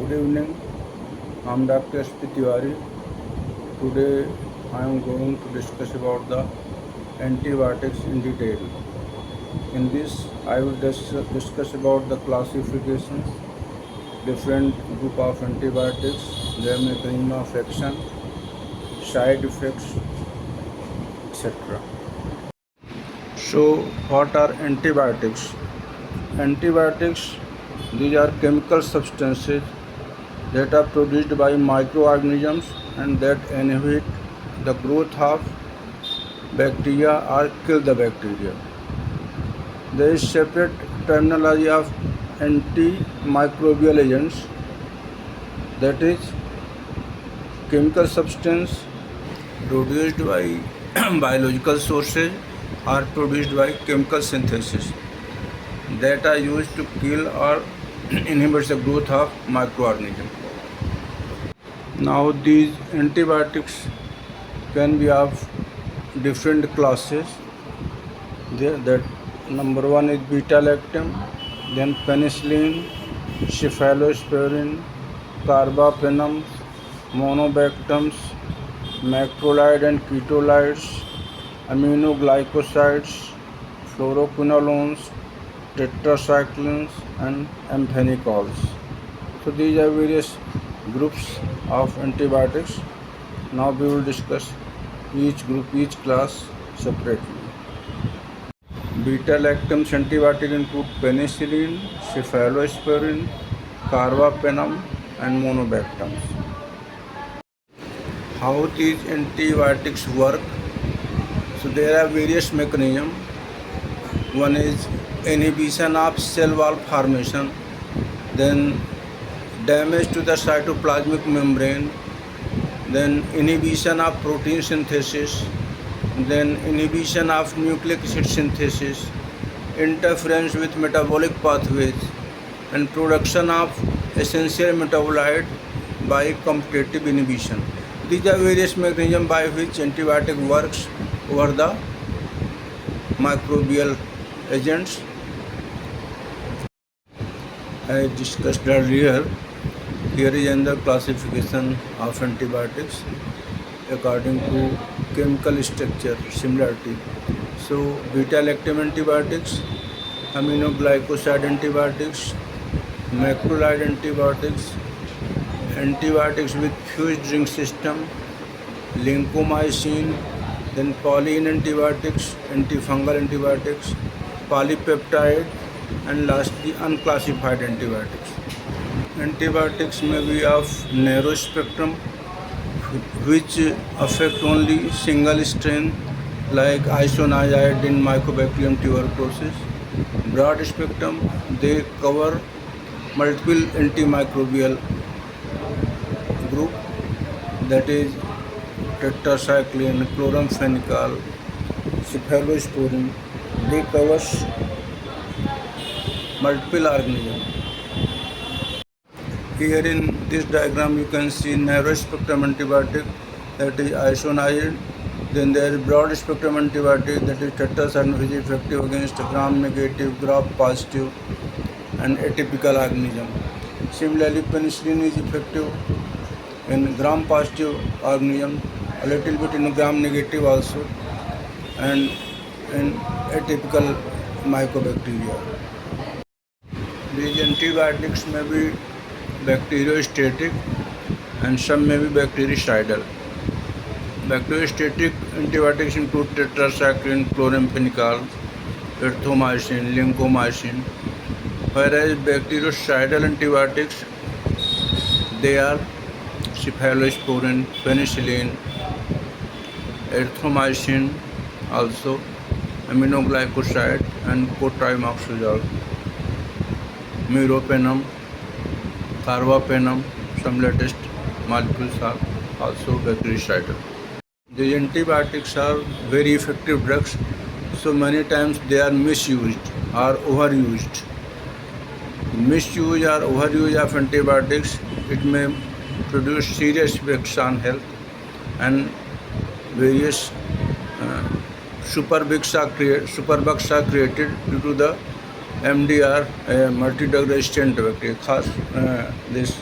Good evening. I'm Dr. S.P. Tiwari. Today I am going to discuss about the antibiotics in detail. In this, I will discuss about the classifications, different group of antibiotics, their mechanism of action, side effects, etc. So, what are antibiotics? Antibiotics, these are chemical substances that are produced by microorganisms and that inhibit the growth of bacteria or kill the bacteria. There is separate terminology of antimicrobial agents, that is chemical substance produced by biological sources or produced by chemical synthesis that are used to kill or inhibit the growth of microorganisms. Now these antibiotics can be of different classes. That number one is beta-lactam, then penicillin, cephalosporin, carbapenems, monobactams, macrolide and ketolides, aminoglycosides, fluoroquinolones, tetracyclines, and amphenicols. So these are various groups of antibiotics. Now we will discuss each group, each class separately. Beta-lactam antibiotic include penicillin, cephalosporin, carbapenem, and monobactams. How these antibiotics work? So there are various mechanisms. One is inhibition of cell wall formation, then damage to the cytoplasmic membrane, then inhibition of protein synthesis, then inhibition of nucleic acid synthesis, interference with metabolic pathways, and production of essential metabolite by competitive inhibition. These are various mechanisms by which antibiotic works over the microbial agents. I discussed earlier, here is another classification of antibiotics according to chemical structure similarity. So beta-lactam antibiotics, aminoglycoside antibiotics, macrolide antibiotics, antibiotics with fused ring system, lincomycin, then polyene antibiotics, antifungal antibiotics, polypeptide, and lastly unclassified antibiotics. Antibiotics may be of narrow spectrum, which affect only single strain like isoniazid in Mycobacterium tuberculosis. Broad spectrum, they cover multiple antimicrobial group, that is tetracycline, chloramphenicol, cephalosporin. They covers multiple organisms. Here in this diagram you can see narrow spectrum antibiotic, that is isoniazid. Then there is broad spectrum antibiotic, that is tetracycline, which is effective against gram-negative, gram-positive and atypical organism. Similarly, penicillin is effective in gram-positive organism, a little bit in gram-negative also, and in atypical mycobacteria. These antibiotics may be bacteriostatic and some may be bactericidal. Bacteriostatic antibiotics include tetracycline, chloramphenicol, erythromycin, lincomycin, whereas bactericidal antibiotics, they are cephalosporin, penicillin, erythromycin, also aminoglycoside and cotrimoxazole, meropenem, carbapenem. Some latest molecules are also bactericidal. These antibiotics are very effective drugs, so many times they are misused or overused. Misuse or overuse of antibiotics, it may produce serious effects on health, and various superbugs are created due to the MDR, multi-drug resistant bacteria, खास this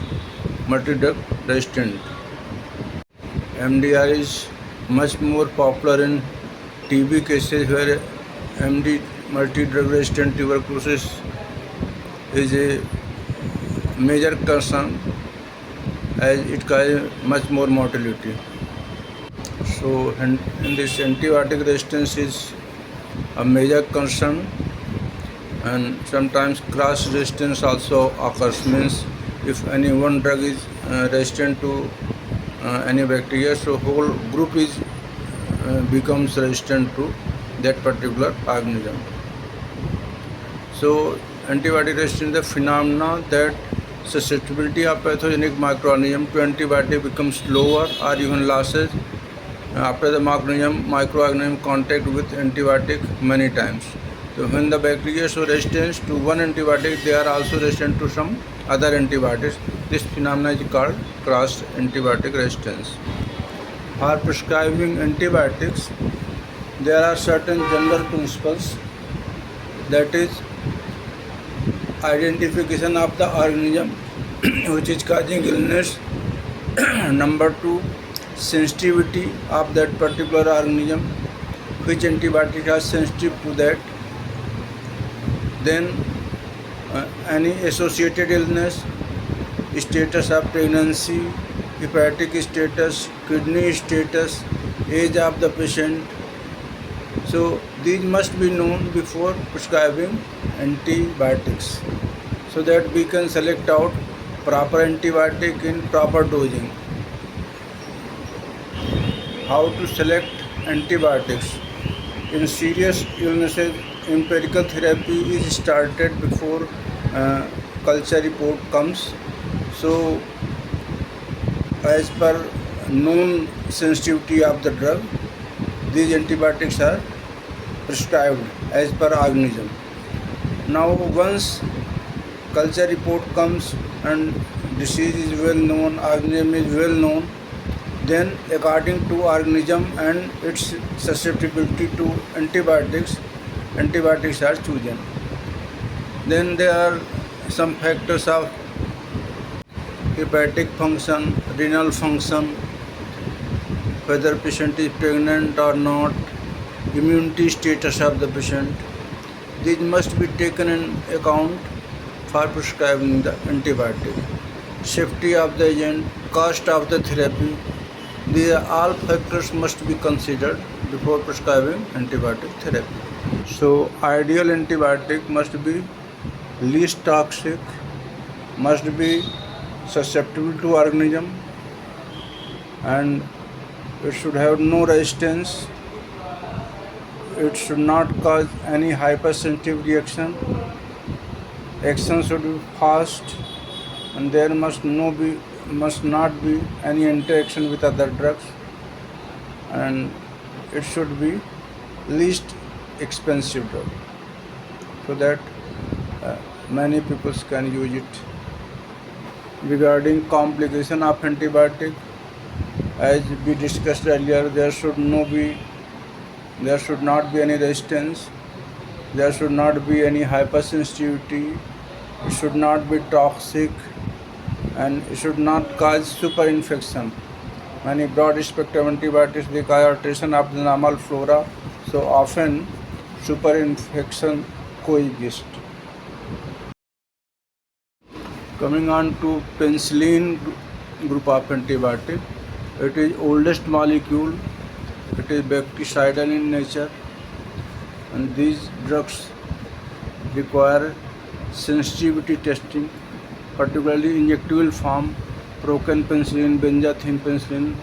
multi-drug resistant. MDR is much more popular in TB cases where multi-drug resistant tuberculosis is a major concern as it causes much more mortality. So, in this antibiotic resistance is a major concern, and sometimes cross resistance also occurs. Means if any one drug is resistant to any bacteria, so whole group is becomes resistant to that particular organism. So antibiotic resistance is a phenomena that susceptibility of pathogenic microorganism to antibiotic becomes lower or even losses after the microorganism contact with antibiotic many times. So when the bacteria show resistance to one antibiotic, they are also resistant to some other antibiotics. This phenomenon is called cross antibiotic resistance. For prescribing antibiotics, there are certain general principles, that is identification of the organism which is causing illness. Number 2, sensitivity of that particular organism, which antibiotic are sensitive to that. Then any associated illness, status of pregnancy, hepatic status, kidney status, age of the patient. So these must be known before prescribing antibiotics, so that we can select out proper antibiotic in proper dosing. How to select antibiotics? In serious illnesses, empirical therapy is started before culture report comes. So as per known sensitivity of the drug, these antibiotics are prescribed as per organism. Now once culture report comes and disease is well known, organism is well known, then according to organism and its susceptibility to antibiotics, antibiotics are chosen. Then there are some factors of hepatic function, renal function, whether patient is pregnant or not, immunity status of the patient. These must be taken in account for prescribing the antibiotic. Safety of the agent, cost of the therapy, these are all factors must be considered before prescribing antibiotic therapy. So ideal antibiotic must be least toxic, must be susceptible to organism, and it should have no resistance. It should not cause any hypersensitive reaction. Action should be fast, and there must not be any interaction with other drugs, and it should be least expensive drug, so that many people can use it. Regarding complication of antibiotic, as we discussed earlier, there should not be any resistance, there should not be any hypersensitivity, it should not be toxic, and it should not cause super infection. Many broad spectrum antibiotics, they cause alteration of the normal flora, so often super infection coexist. Coming on to penicillin group of antibiotic, it is oldest molecule, it is bactericidal in nature, and these drugs require sensitivity testing, particularly injectable form, procaine penicillin, benzathine penicillin.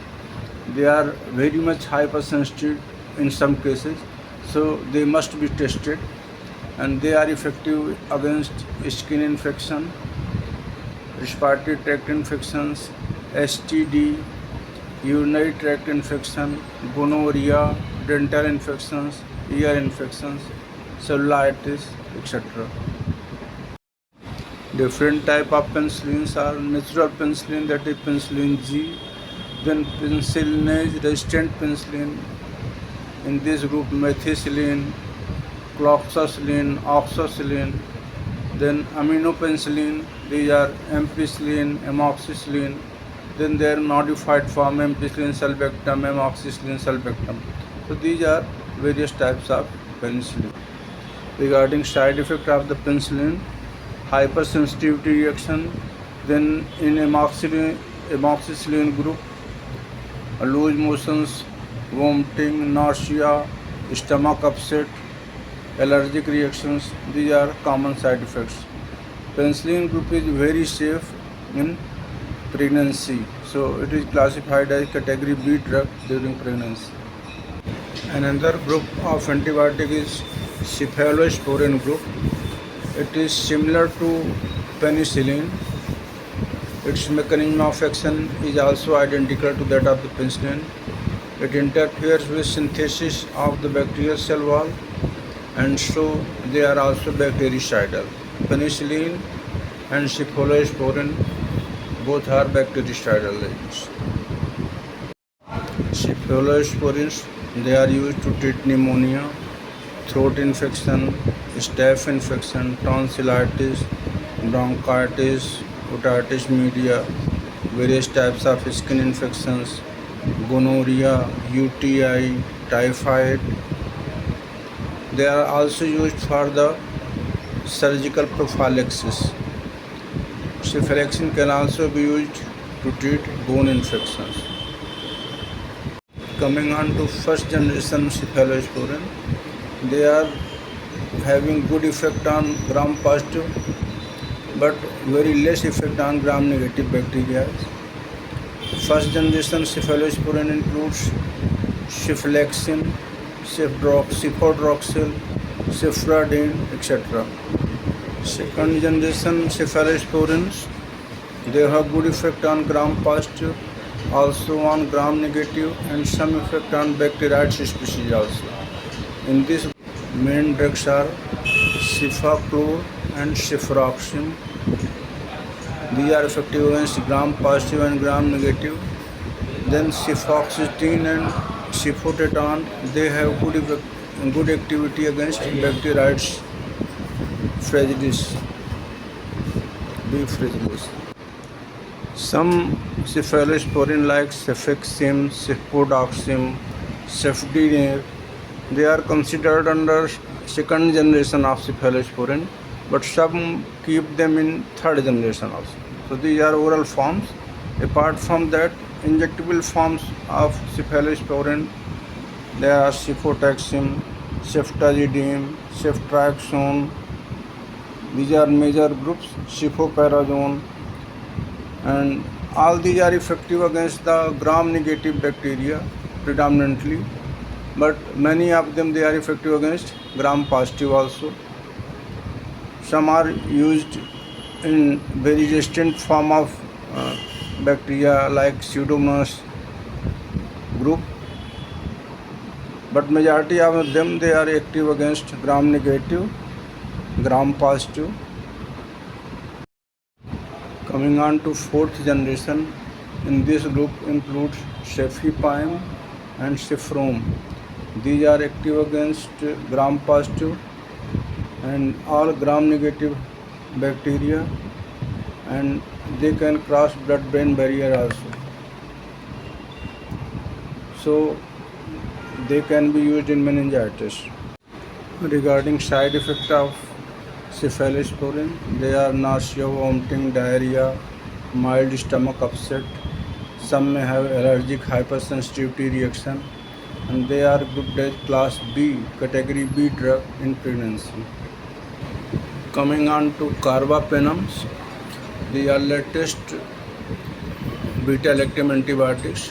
They are very much hypersensitive in some cases, so they must be tested, and they are effective against skin infection, respiratory tract infections, STD, urinary tract infection, gonorrhea, dental infections, ear infections, cellulitis, etc. Different type of penicillins are natural penicillin, that is penicillin G, then penicillinase resistant penicillin. In this group, methicillin, cloxacillin, oxacillin, Then aminopenicillin, these are ampicillin, amoxicillin. Then their modified form ampicillin sulbactam, amoxicillin sulbactam. So these are various types of penicillin. Regarding side effect of the penicillin, hypersensitivity reaction. Then in amoxicillin group, loose motions, vomiting, nausea, stomach upset, allergic reactions. These are common side effects. Penicillin group is very safe in pregnancy, so it is classified as category B drug during pregnancy. Another group of antibiotic is cephalosporin group. It is similar to penicillin. Its mechanism of action is also identical to that of the penicillin. It interferes with synthesis of the bacterial cell wall, and so they are also bactericidal. Penicillin and cephalosporin both are bactericidal agents. Cephalosporins, they are used to treat pneumonia, throat infection, staph infection, tonsillitis, bronchitis, otitis media, various types of skin infections, gonorrhea, UTI, typhoid. They are also used for the surgical prophylaxis. Cephalexin can also be used to treat bone infections. Coming on to first generation cephalosporin, they are having good effect on gram positive but very less effect on gram negative bacteria. First generation cephalosporin includes cephalexin, cefadroxil, cefradin, etc. Second generation cephalosporins, they have good effect on gram positive, also on gram negative, and some effect on bacteroides species also. In this, main drugs are cefaclor and cefuroxime. These are effective against gram positive and gram negative. Then cefoxitin and cefotetan, they have good activity against bacteroides fragilis, B. fragilis. Some cephalosporin like cefixime, cefodoxime, cefdinir, they are considered under second generation of cephalosporin, but some keep them in third generation also. So these are oral forms. Apart from that, injectable forms of cephalosporin, there are cefotaxime, ceftazidime, ceftriaxone. These are major groups, cefoperazone, and all these are effective against the gram negative bacteria predominantly, but many of them they are effective against gram positive also. Some are used in very resistant form of bacteria like Pseudomonas group, but majority of them they are active against gram negative, gram positive. Coming on to fourth generation, in this group includes cefepime and cefrom. These are active against gram positive and all gram negative bacteria, and they can cross blood-brain barrier also. So they can be used in meningitis. Regarding side effect of cephalosporin, they are nausea, vomiting, diarrhea, mild stomach upset. Some may have allergic hypersensitivity reaction, and they are grouped as class B, category B drug in pregnancy. Coming on to carbapenems, they are latest beta-lactam antibiotics,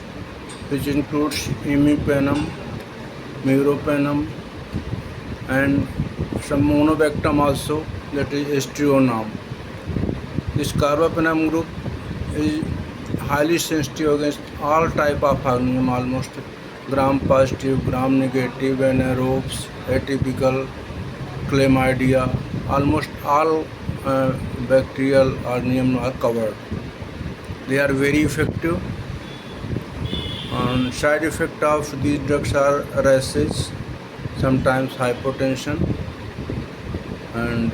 which includes imipenem, meropenem, and some monobactam also, that is aztreonam. This carbapenem group is highly sensitive against all type of agnum, almost gram positive, gram negative, anaerobes, atypical, chlamydia, almost all bacterial agnum are covered. They are very effective. Side effect of these drugs are rashes, sometimes hypotension, and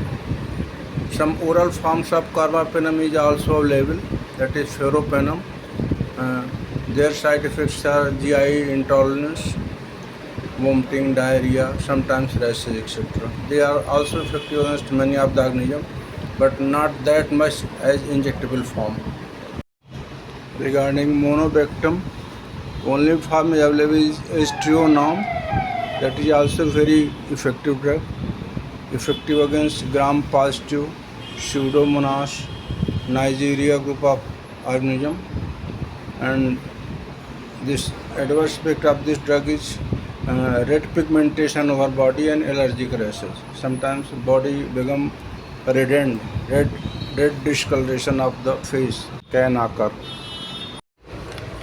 Some oral forms of carbapenem is also available, that is ferropenem. Their side effects are GI intolerance, vomiting, diarrhea, sometimes rashes, etc. They are also effective against many of the organisms, but not that much as injectable form. Regarding monobactam, only form available is Trionam, that is also very effective drug, effective against gram-positive, Pseudomonas, Nigeria group of organism, and this adverse effect of this drug is red pigmentation over body and allergic rashes. Sometimes body become reddened, red discoloration of the face can occur.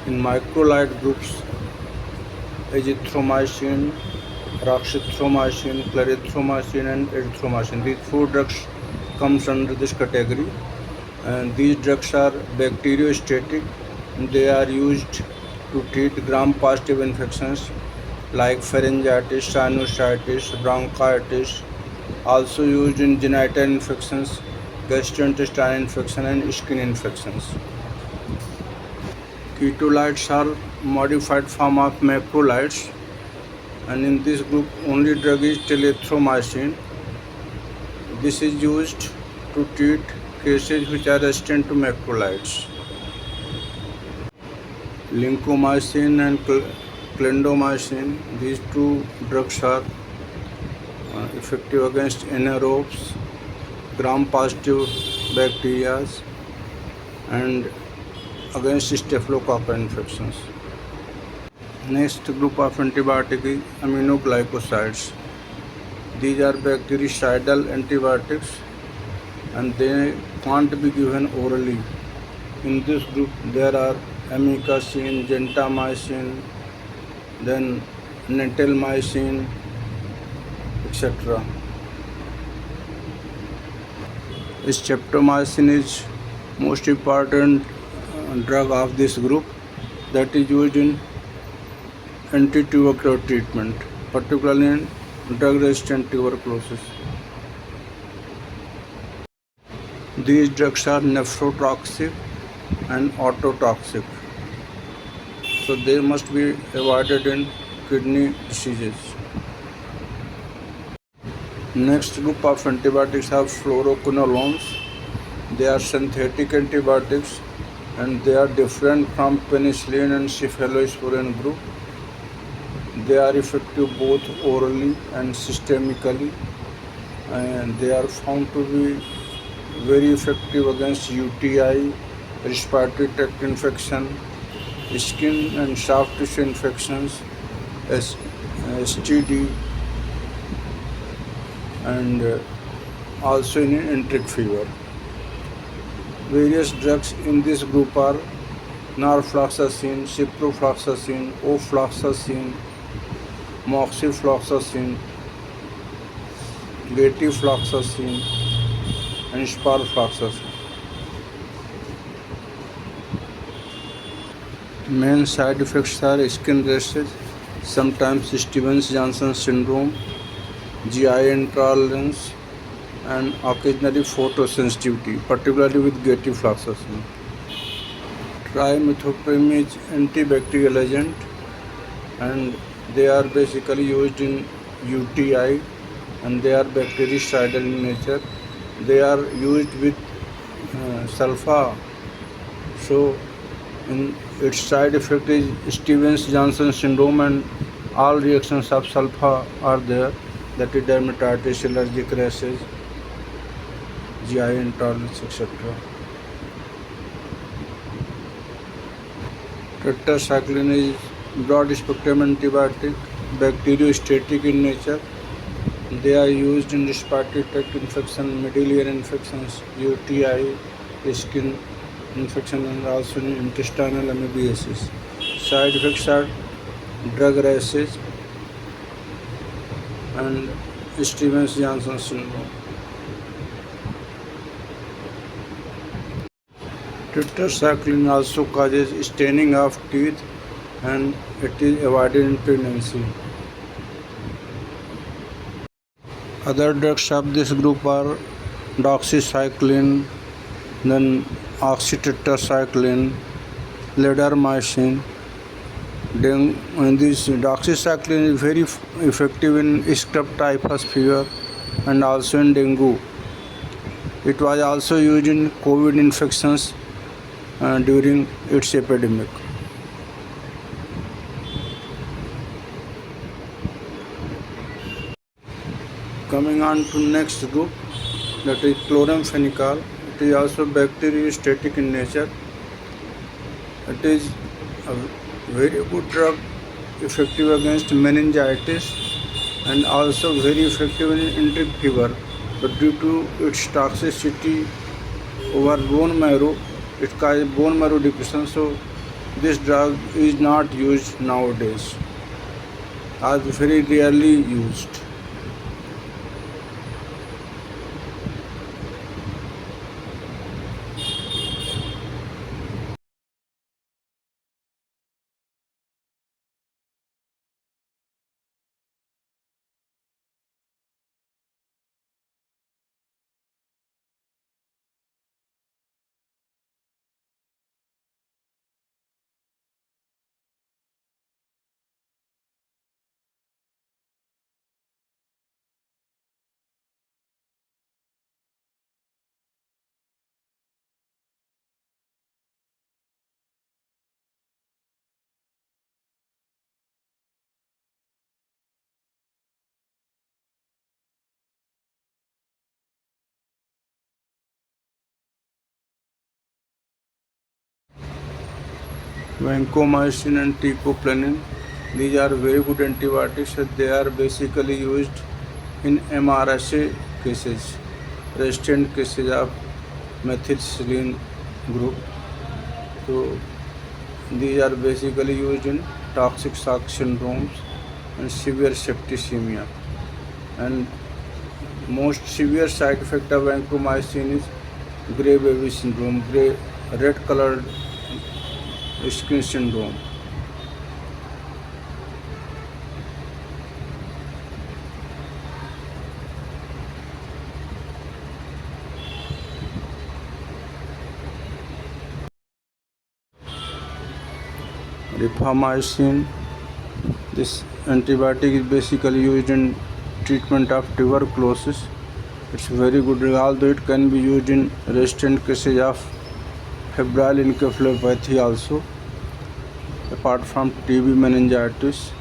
In microlide groups, azithromycin, roxithromycin, clarithromycin, and erythromycin. These four drugs comes under this category, and these drugs are bacteriostatic. They are used to treat gram-positive infections like pharyngitis, sinusitis, bronchitis. Also used in genital infections, gastrointestinal infection, and skin infections. Ketolides are modified form of macrolides, and in this group only drug is telithromycin. This is used to treat cases which are resistant to macrolides. Lincomycin and clindamycin, these two drugs are effective against anaerobes, gram-positive bacteria, and against staphylococcal infections. Next group of antibiotics is aminoglycosides. These are bactericidal antibiotics, and they can't be given orally. In this group there are amikacin, gentamicin, then natilmycin, etc. Streptomycin is most important drug of this group, that is used in antitubercular treatment, particularly in drug-resistant tuberculosis. These drugs are nephrotoxic and ototoxic, so they must be avoided in kidney diseases. Next group of antibiotics are fluoroquinolones. They are synthetic antibiotics, and they are different from penicillin and cephalosporin group. They are effective both orally and systemically, and they are found to be very effective against UTI, respiratory tract infection, skin and soft tissue infections, STD, and also in enteric fever. Various drugs in this group are norfloxacin, ciprofloxacin, ofloxacin, moxifloxacin, gatifloxacin, and sparfloxacin. Main side effects are skin rashes, sometimes Stevens-Johnson syndrome, GI intolerance, and occasionally photosensitivity, particularly with gatifloxacin. Trimethoprim is antibacterial agent, and they are basically used in UTI, and they are bactericidal in nature. They are used with sulfa, so in its side effect is Stevens-Johnson syndrome, and all reactions of sulfa are there, that is dermatitis, allergic rashes, GI intolerance, etc. Tetracycline is broad-spectrum antibiotic, bacteriostatic in nature. They are used in respiratory tract infection, middle ear infections, UTI, skin infection, and also in intestinal amoebiasis. Side effects are drug rashes and Stevens-Johnson syndrome. Tetracycline also causes staining of teeth, and it is avoided in pregnancy. Other drugs of this group are doxycycline, then oxytetracycline, leadermycin. And this doxycycline is very effective in scrub typhus fever and also in dengue. It was also used in COVID infections during its epidemic. Coming on to next group, that is chloramphenicol. It is also bacteriostatic in nature. It is a very good drug, effective against meningitis and also very effective in enteric fever. But due to its toxicity over bone marrow, it causes bone marrow depletion. So this drug is not used nowadays, or very rarely used. Vancomycin and teicoplanin. These are very good antibiotics. They are basically used in MRSA cases, resistant cases of methicillin group. So these are basically used in toxic shock syndromes and severe septicemia. And most severe side effect of vancomycin is gray baby syndrome, red colored skin syndrome. Rifamycin. This antibiotic is basically used in treatment of tuberculosis. It's very good, although it can be used in resistant cases of febrile encephalopathy also, apart from TB, meningitis.